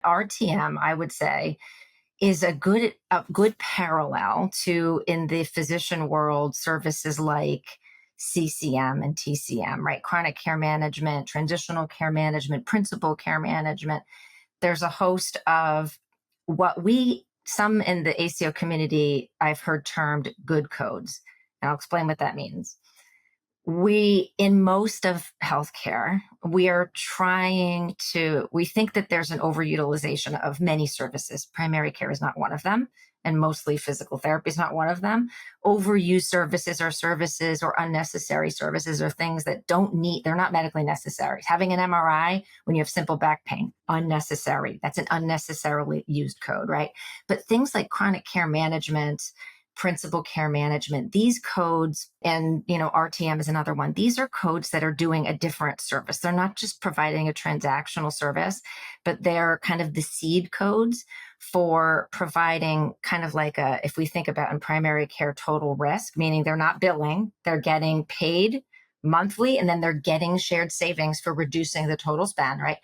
RTM, I would say, is a good parallel to, in the physician world, services like CCM and TCM, right? Chronic care management, transitional care management, principal care management. There's a host of some in the ACO community I've heard termed good codes. And I'll explain what that means. In most of healthcare, we think that there's an overutilization of many services. Primary care is not one of them, and mostly physical therapy is not one of them. Overused services or unnecessary services or things that they're not medically necessary. Having an MRI when you have simple back pain, unnecessary. That's an unnecessarily used code, right? But things like chronic care management, principal care management, these codes, and RTM is another one. These are codes that are doing a different service. They're not just providing a transactional service, but they're kind of the seed codes for providing kind of like if we think about in primary care, total risk, meaning they're not billing, they're getting paid monthly, and then they're getting shared savings for reducing the total spend, right?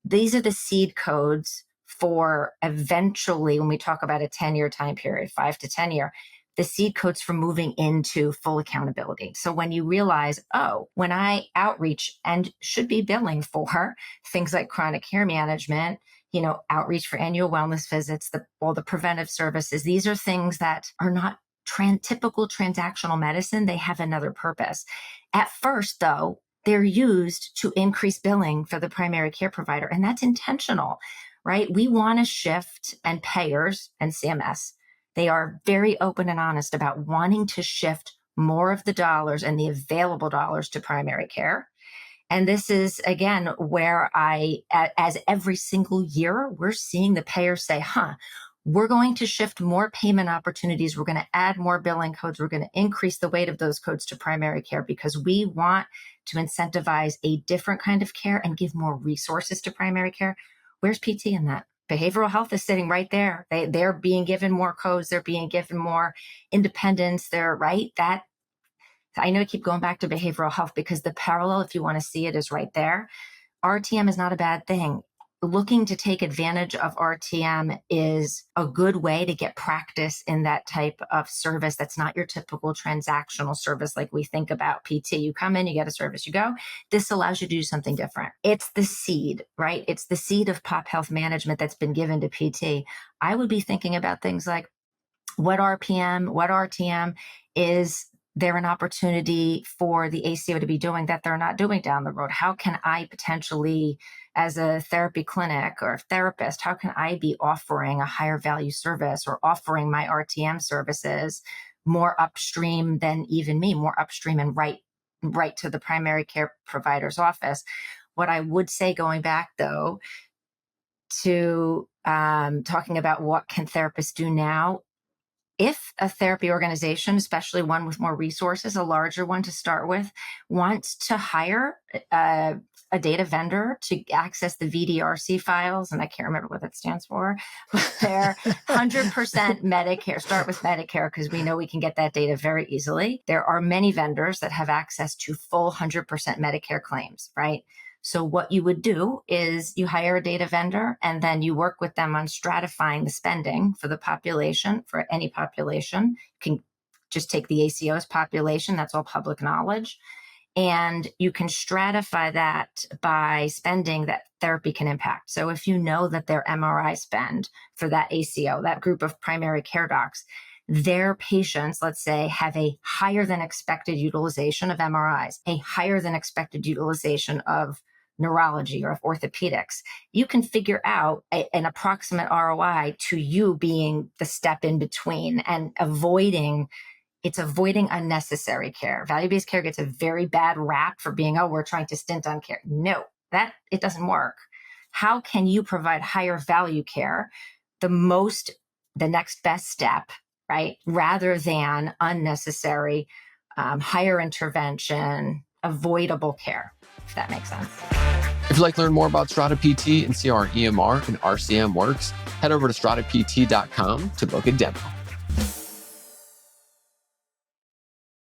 These are the seed codes for eventually, when we talk about a 10-year time period, 5 to 10 year, the seed codes for moving into full accountability. So when you realize, when I outreach and should be billing for things like chronic care management, outreach for annual wellness visits, all the preventive services, these are things that are not typical transactional medicine. They have another purpose. At first, though, they're used to increase billing for the primary care provider, and that's intentional, right? We want to shift, and payers and CMS, they are very open and honest about wanting to shift more of the dollars and the available dollars to primary care. And this is, again, where as every single year, we're seeing the payers say, we're going to shift more payment opportunities. We're going to add more billing codes. We're going to increase the weight of those codes to primary care because we want to incentivize a different kind of care and give more resources to primary care. Where's PT in that? Behavioral health is sitting right there. They're being given more codes. They're being given more independence. They're right. I know I keep going back to behavioral health because the parallel, if you want to see it, is right there. RTM is not a bad thing. Looking to take advantage of RTM is a good way to get practice in that type of service that's not your typical transactional service like we think about PT. You come in, you get a service, you go. This allows you to do something different. It's the seed, right? It's the seed of pop health management that's been given to PT. I would be thinking about things like what RTM is. There an opportunity for the ACO to be doing that they're not doing down the road? How can I potentially, as a therapy clinic or a therapist, how can I be offering a higher value service or offering my RTM services more upstream than even me, more upstream and right to the primary care provider's office? What I would say, going back though to talking about what can therapists do now, if a therapy organization, especially one with more resources, a larger one to start with, wants to hire a data vendor to access the VDRC files, and I can't remember what that stands for, but they're 100% Medicare. Start with Medicare because we know we can get that data very easily. There are many vendors that have access to full 100% Medicare claims, right? So what you would do is you hire a data vendor and then you work with them on stratifying the spending for the population, for any population. You can just take the ACO's population, that's all public knowledge. And you can stratify that by spending that therapy can impact. So if you know that their MRI spend for that ACO, that group of primary care docs, their patients, let's say, have a higher than expected utilization of MRIs, a higher than expected utilization of neurology or of orthopedics, you can figure out an approximate ROI to you being the step in between and avoiding unnecessary care. Value-based care gets a very bad rap for being, we're trying to stint on care. No, it doesn't work. How can you provide higher value care, the next best step, right? Rather than unnecessary, higher intervention, avoidable care, if that makes sense. If you'd like to learn more about Strata PT and see how our EMR and RCM works, head over to stratapt.com to book a demo.